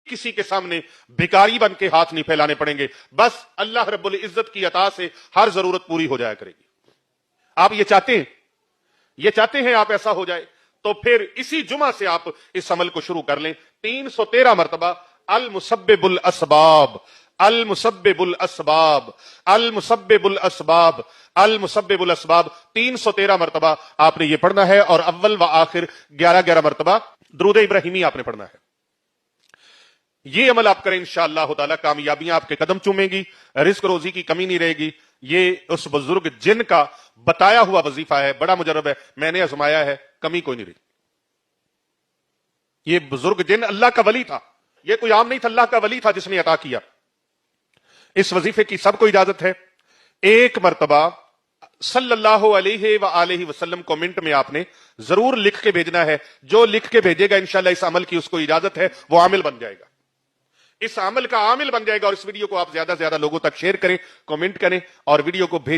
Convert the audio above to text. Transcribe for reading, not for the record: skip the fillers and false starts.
किसी के सामने भिखारी बन के हाथ नहीं फैलाने पड़ेंगे, बस अल्लाह रब्बुल इज्जत की अता से हर जरूरत पूरी हो जाया करेगी। आप ये चाहते हैं आप ऐसा हो जाए, तो फिर इसी जुमा से आप इस अमल को शुरू कर लें। 313 मरतबा अल मुसब्बिबुल असबाब, अल मुसब्बिबुल असबाब, अल मुसब्बिबुल असबाब, अल मुसब्बिबुल असबाब 313 मरतबा आपने ये पढ़ना है, और अव्वल व आखिर 11-11 मरतबा दुरूद इब्राहिमी आपने पढ़ना है। ये अमल आप करें, इंशाअल्लाह ताला कामयाबियां आपके कदम चूमेंगी, रिस्क रोजी की कमी नहीं रहेगी। ये उस बुजुर्ग जिन का बताया हुआ वजीफा है, बड़ा मुजरब है, मैंने आजमाया है, कमी कोई नहीं रही। ये बुजुर्ग जिन अल्लाह का वली था, ये कोई आम नहीं था, अल्लाह का वली था जिसने अता किया। इस वजीफे की सबको इजाजत है। एक मरतबा सल्लल्लाहु अलैहि व आलिहि वसल्लम कमेंट में आपने जरूर लिख के भेजना है। जो लिख के भेजेगा इंशाल्लाह इस अमल की उसको इजाजत है, वो आमिल बन जाएगा, इस अमल का आमिल बन जाएगा। और इस वीडियो को आप ज्यादा से ज्यादा लोगों तक शेयर करें, कमेंट करें और वीडियो को भेजें।